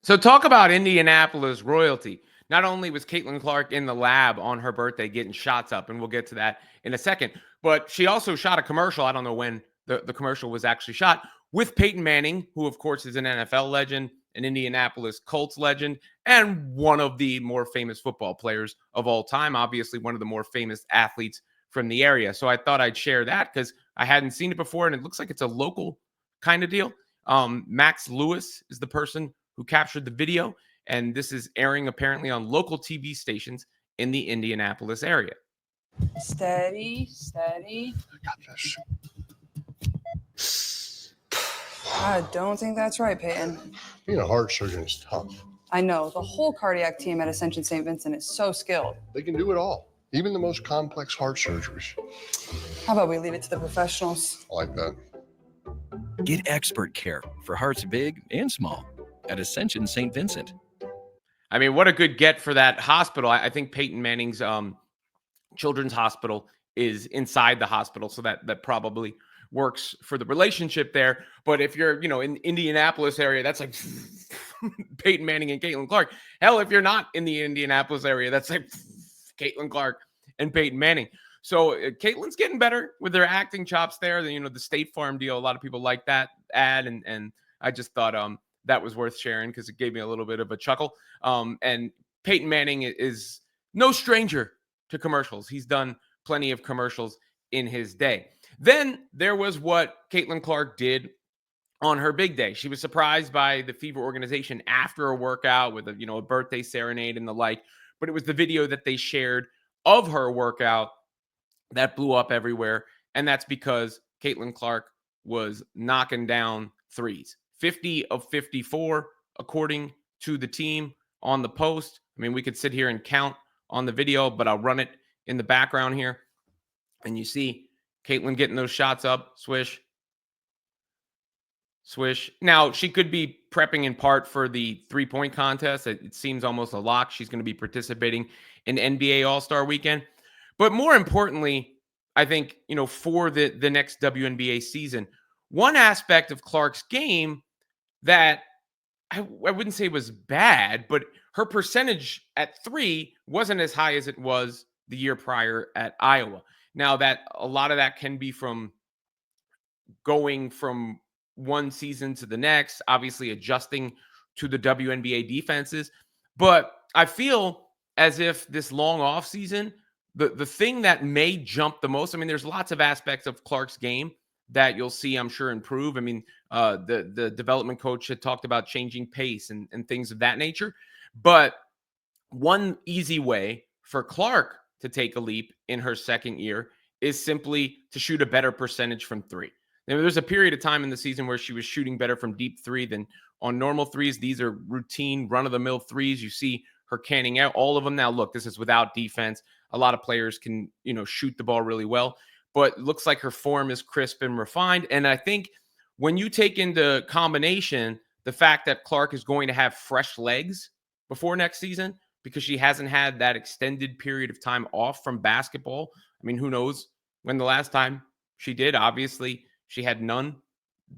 So talk about Indianapolis royalty. Not only was Caitlin Clark in the lab on her birthday getting shots up, and we'll get to that in a second, but she also shot a commercial. I don't know when the commercial was actually shot with Peyton Manning, who, of course, is an NFL legend, an Indianapolis Colts legend, and one of the more famous football players of all time. Obviously, one of the more famous athletes from the area. So I thought I'd share that because I hadn't seen it before, and it looks like it's a local kind of deal. Max Lewis is the person who captured the video, and this is airing apparently on local TV stations in the Indianapolis area. Steady, steady. I got this. I don't think that's right, Peyton. Being a heart surgeon is tough. I know. The whole cardiac team at Ascension St. Vincent is so skilled. They can do it all, even the most complex heart surgeries. How about we leave it to the professionals? I like that. Get expert care for hearts big and small at Ascension St. Vincent. I mean, what a good get for that hospital. I think Peyton Manning's children's hospital is inside the hospital, so that probably works for the relationship there. But if you're, in Indianapolis area, that's like Peyton Manning and Caitlin Clark. Hell, if you're not in the Indianapolis area, that's like Caitlin Clark and Peyton Manning. So Caitlin's getting better with their acting chops there. The State Farm deal, a lot of people like that ad, and I just thought that was worth sharing because it gave me a little bit of a chuckle. And Peyton Manning is no stranger to commercials. He's done plenty of commercials in his day. Then there was what Caitlin Clark did on her big day. She was surprised by the Fever organization after a workout with a birthday serenade and the like. But it was the video that they shared of her workout that blew up everywhere. And that's because Caitlin Clark was knocking down threes. 50 of 54, according to the team on the post. I mean, we could sit here and count on the video, but I'll run it in the background here. And you see Caitlin getting those shots up. Swish. Swish. Now, she could be prepping in part for the three-point contest. It seems almost a lock. She's going to be participating in NBA All-Star Weekend. But more importantly, I think, for the next WNBA season, one aspect of Clark's game that I wouldn't say was bad, but her percentage at three wasn't as high as it was the year prior at Iowa. Now, that a lot of that can be from going from one season to the next, obviously adjusting to the WNBA defenses. But I feel as if this long offseason, the thing that may jump the most, I mean, there's lots of aspects of Clark's game that you'll see, I'm sure, improve. I mean, the development coach had talked about changing pace and things of that nature. But one easy way for Clark to take a leap in her second year is simply to shoot a better percentage from three. Now, there's a period of time in the season where she was shooting better from deep three than on normal threes. These are routine, run-of-the-mill threes. You see her canning out all of them. Now, look, this is without defense. A lot of players can, shoot the ball really well. But it looks like her form is crisp and refined. And I think when you take into combination the fact that Clark is going to have fresh legs before next season because she hasn't had that extended period of time off from basketball. I mean, who knows when the last time she did? Obviously, she had none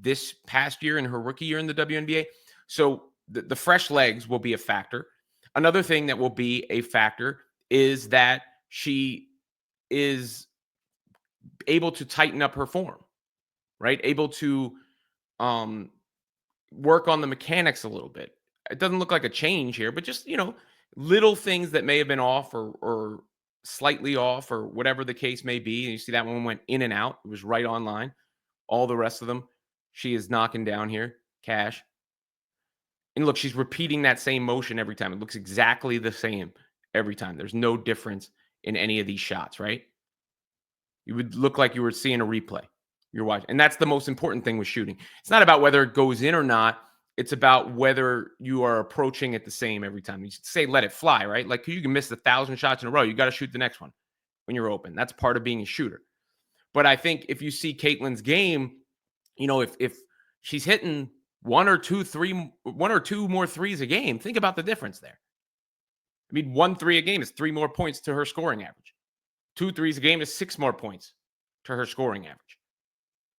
this past year in her rookie year in the WNBA. So the fresh legs will be a factor. Another thing that will be a factor is that she is able to tighten up her form, right? Able to work on the mechanics a little bit. It doesn't look like a change here, but just, little things that may have been off or slightly off or whatever the case may be. And you see that one went in and out. It was right on line. All the rest of them, she is knocking down here. Cash. And look, she's repeating that same motion every time. It looks exactly the same every time. There's no difference in any of these shots, right? You would look like you were seeing a replay. You're watching. And that's the most important thing with shooting. It's not about whether it goes in or not. It's about whether you are approaching it the same every time. You say let it fly, right? Like you can miss 1,000 shots in a row. You got to shoot the next one when you're open. That's part of being a shooter. But I think if you see Caitlin's game, if she's hitting one or two more threes a game, think about the difference there. I mean, 1 3 a game is 3 more points to her scoring average. 2 threes a game is 6 more points to her scoring average.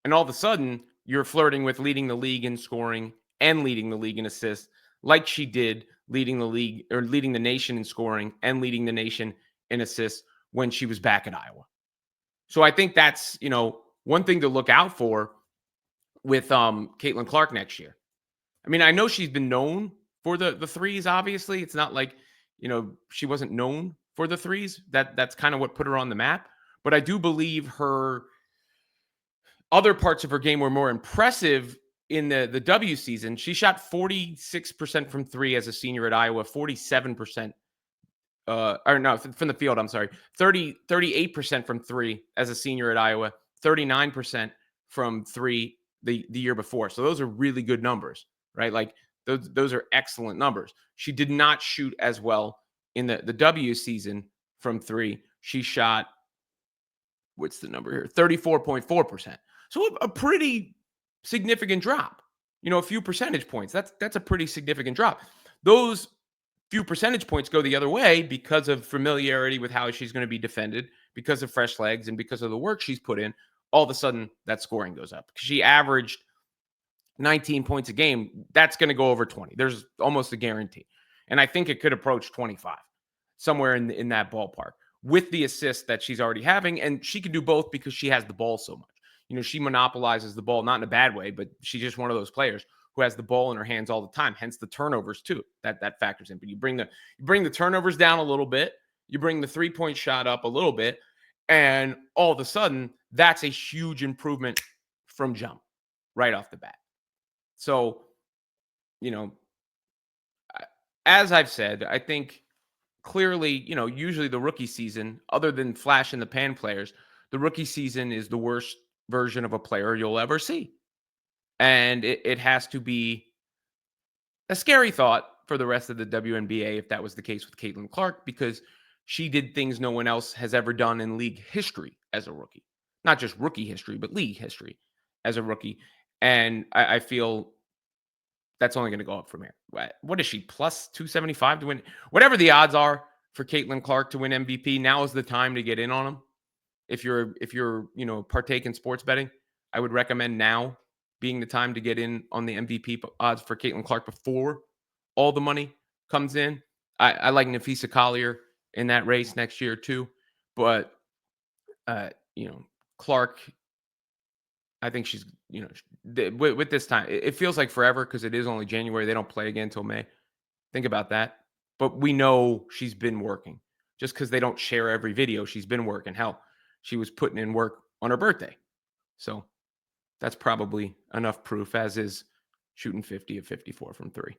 And all of a sudden, you're flirting with leading the league in scoring and leading the league in assists, like she did leading the league or leading the nation in scoring and leading the nation in assists when she was back at Iowa. So I think that's, one thing to look out for with Caitlin Clark next year. I mean, I know she's been known for the threes, obviously. It's not like, she wasn't known for the threes. That's kind of what put her on the map. But I do believe her other parts of her game were more impressive in the W season. She shot 46% from three as a senior at Iowa, 47%. Or no, from the field, I'm sorry. 38% from three as a senior at Iowa, 39% from three the year before. So those are really good numbers, right? Like those are excellent numbers. She did not shoot as well in the W season from three. She shot, what's the number here? 34.4%. So a pretty significant drop. A few percentage points. That's a pretty significant drop. Those few percentage points go the other way because of familiarity with how she's going to be defended, because of fresh legs, and because of the work she's put in. All of a sudden, that scoring goes up. She averaged 19 points a game. That's going to go over 20. There's almost a guarantee. And I think it could approach 25, somewhere in that ballpark, with the assist that she's already having. And she can do both because she has the ball so much. She monopolizes the ball, not in a bad way, but she's just one of those players who has the ball in her hands all the time. Hence the turnovers too. That factors in. But you bring the turnovers down a little bit, you bring the 3-point shot up a little bit, and all of a sudden that's a huge improvement from jump right off the bat. So, as I've said, I think clearly, usually the rookie season, other than flash in the pan players, the rookie season is the worst version of a player you'll ever see. And it has to be a scary thought for the rest of the WNBA if that was the case with Caitlin Clark, because she did things no one else has ever done in league history as a rookie. Not just rookie history, but league history as a rookie. And I feel that's only going to go up from here. What is she, plus 275 to win? Whatever the odds are for Caitlin Clark to win MVP, now is the time to get in on them. If you're partake in sports betting, I would recommend now being the time to get in on the MVP odds for Caitlin Clark before all the money comes in. I like Nafisa Collier in that race next year too. But, Clark, I think she's, with this time, it feels like forever because it is only January. They don't play again until May. Think about that. But we know she's been working. Just because they don't share every video, she's been working. Hell, she was putting in work on her birthday. So that's probably enough proof, as is shooting 50 of 54 from three.